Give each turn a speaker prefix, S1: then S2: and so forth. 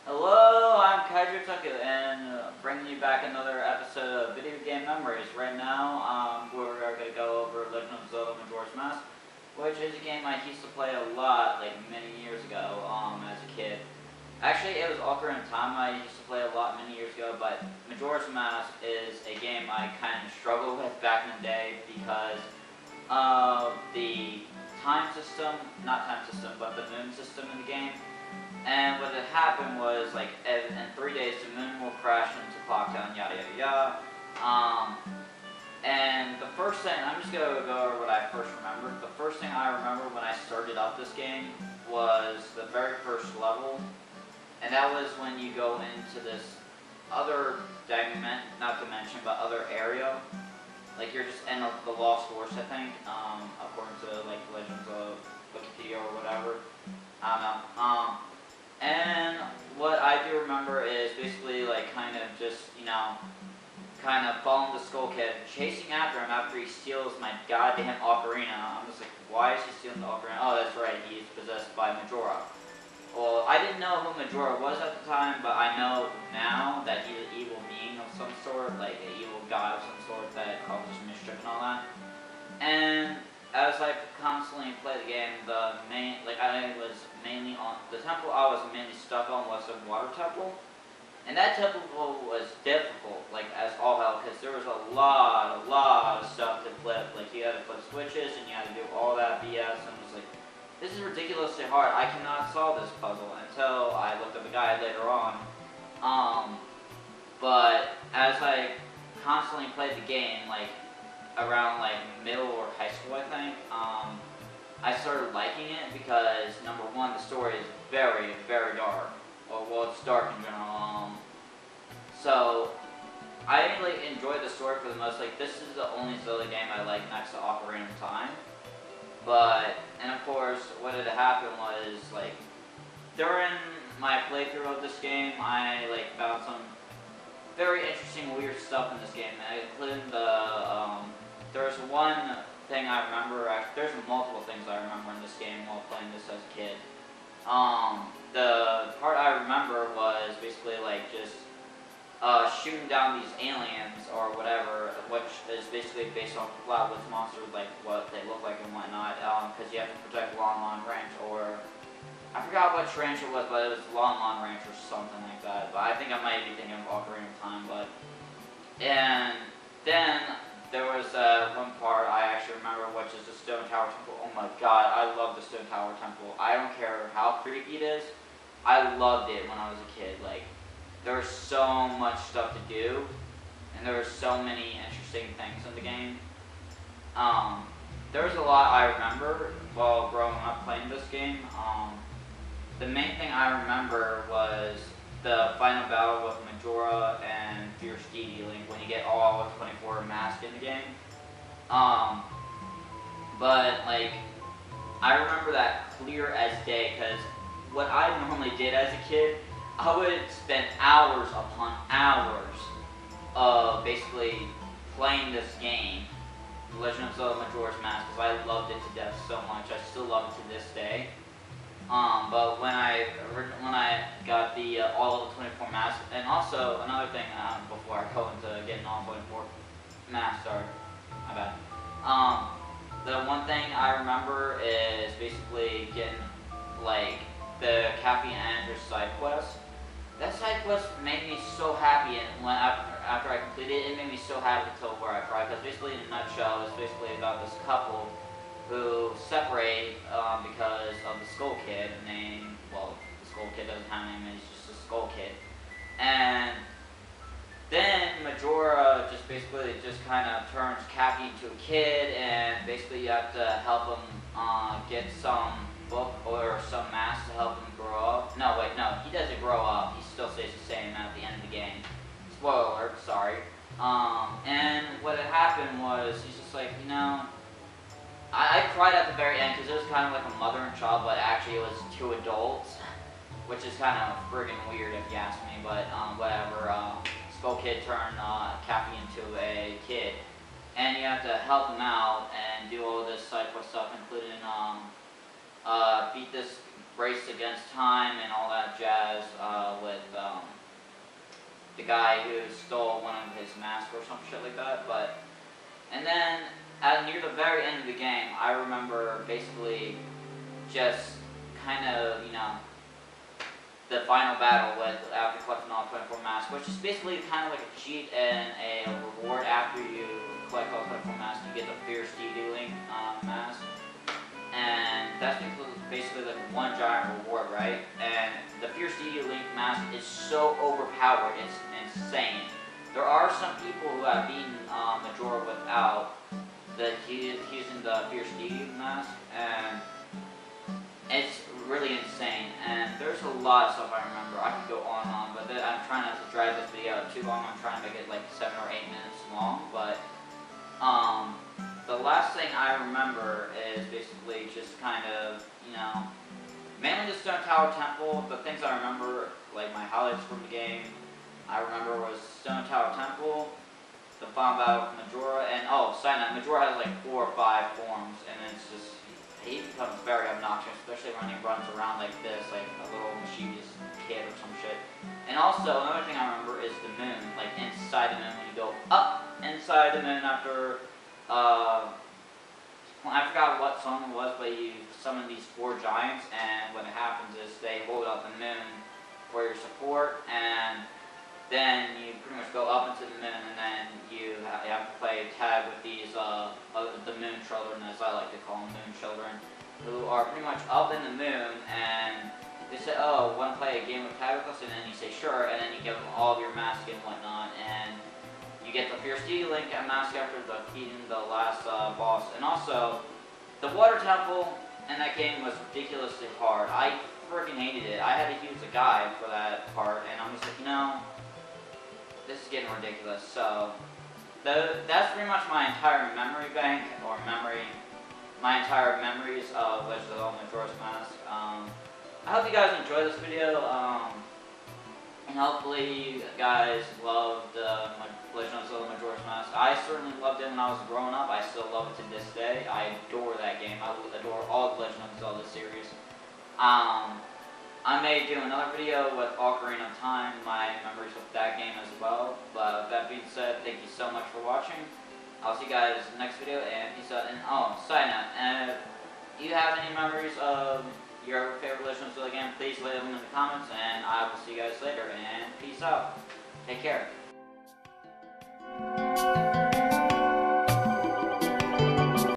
S1: Hello, I'm Kaiju Tucker, and bringing you back another episode of Video Game Memories. Right now, we're going to go over Legend of Zelda Majora's Mask, which is a game I used to play a lot, like many years ago, as a kid. Actually, it was Ocarina of Time I used to play a lot many years ago, but Majora's Mask is a game I kind of struggled with back in the day because of the time system, not time system, but the moon system in the game. And what had happened was, like, in 3 days, the moon will crash into Clocktown, yada yada yada. And the first thing, I'm just going to go over what I first remembered. The first thing I remember when I started up this game was the very first level. And that was when you go into this other not dimension, but other area. Like, you're just in the Lost Forest, I think, according to, like, Legends of Wikipedia or whatever. I don't know. And what I do remember is basically, like, kind of just, kind of following the Skull Kid, chasing after him after he steals my goddamn ocarina. I'm just like, why is he stealing the ocarina? Oh, that's right, he's possessed by Majora. Well, I didn't know who Majora was at the time, but I know now that he's an evil being of some sort, like an evil god of some sort that causes mischief and all that. And as I constantly played the game, I was mainly on the temple I was mainly stuck on was the water temple, and that temple was difficult, like as all hell, because there was a lot of stuff to flip. Like you had to flip switches, and you had to do all that BS, and it was like, this is ridiculously hard. I cannot solve this puzzle until I looked up a guide later on. But as I constantly played the game, like around like middle or high school, I think, I started liking it because number one, the story is very, very dark. Well, it's dark in general. So I like enjoyed the story for the most. Like this is the only Zelda game I like next to Ocarina of Time. And of course, what had happened was like during my playthrough of this game, I like found some very interesting, weird stuff in this game, including there's one thing I remember, there's multiple things I remember in this game while playing this as a kid. The part I remember was basically like just shooting down these aliens or whatever, which is basically based on Flatwoods monsters, like what they look like and whatnot, because you have to protect Lon Lon Ranch, or I forgot which ranch it was, but it was Lon Lon Ranch or something like that. But I think I might be thinking of Ocarina of Time. And then there was one part I actually remember, which is the Stone Tower Temple. Oh my god, I love the Stone Tower Temple. I don't care how creepy it is. I loved it when I was a kid. Like, there was so much stuff to do, and there were so many interesting things in the game. There was a lot I remember while growing up playing this game. The main thing I remember was the final battle with Majora and Fierce Deity Link when you get all 24 masks in the game. But like, I remember that clear as day because what I normally did as a kid, I would spend hours upon hours of basically playing this game, Legend of Zelda Majora's Mask, because I loved it to death so much. I still love it to this day. But when I got the all of the 24 masks, and also another thing before I go into getting all 24 masks, sorry, my bad. The one thing I remember is basically getting like the Cappy and Andrews side quest. That side quest made me so happy, and after I completed it, it made me so happy till where I cried. Because basically, in a nutshell, it's basically about this couple who separate because of the Skull Kid name. Well, the Skull Kid doesn't have a name; he's just a Skull Kid. And then Majora just basically kind of turns Cappy into a kid, and basically you have to help him get some book or some mask to help him grow up. No, wait, no, he doesn't grow up. He still stays the same at the end of the game. Spoiler alert, sorry. And what had happened was he's just like, I cried at the very end because it was kind of like a mother and child, but actually it was two adults, which is kind of friggin' weird if you ask me. But whatever. Skull Kid turned Cappy into a kid, and you have to help him out and do all this side quest stuff, including beat this race against time and all that jazz with the guy who stole one of his masks or some shit like that. But and then near the very end of the game, I remember basically just kind of, you know, the final battle with after collecting all 24 masks, which is basically kind of like a cheat and a reward after you collect all 24 masks. You get the Fierce DD Link mask, and that's basically like one giant reward, right? And the Fierce DD Link mask is so overpowered, it's insane. There are some people who have beaten Majora without using the Fierce DD mask, and it's really insane, and there's a lot of stuff I remember. I could go on and on, but I'm trying not to drag this video out too long. I'm trying to make it like 7 or 8 minutes long, but the last thing I remember is basically just kind of, you know, mainly the Stone Tower Temple. The things I remember, like my highlights from the game, I remember was Stone Tower Temple, the final battle with Majora, and oh, side note, Majora has like 4 or 5 forms, and it's just, he becomes very obnoxious, especially when he runs around like this, like a little mischievous kid or some shit. And also, another thing I remember is the moon, like inside the moon, when you go up inside the moon after, well, I forgot what song it was, but you summon these 4 giants, and what happens is they hold up the moon for your support, and then you pretty much go up into the moon, and then you have to play tag with these, the moon children, as I like to call them, moon children, who are pretty much up in the moon, and they say, oh, want to play a game of tag with us? And then you say, sure, and then you give them all of your masks and whatnot, and you get the Fierce D Link mask after defeating the last boss. And also, the Water Temple in that game was ridiculously hard. I freaking hated it. I had to use a guide for that part, and I'm just like, you know, this is getting ridiculous. So that's pretty much my entire memory bank, or my entire memories of Legend of Zelda Majora's Mask. I hope you guys enjoyed this video, and hopefully you guys loved Legend of Zelda Majora's Mask. I certainly loved it when I was growing up. I still love it to this day. I adore that game. I adore all the Legend of Zelda series. I may do another video with Ocarina of Time, my memories of that game as well. But with that being said, thank you so much for watching. I'll see you guys in the next video, and peace out. And oh, side note, and if you have any memories of your favorite Legend of Zelda game, please leave them in the comments, and I will see you guys later, and peace out. Take care.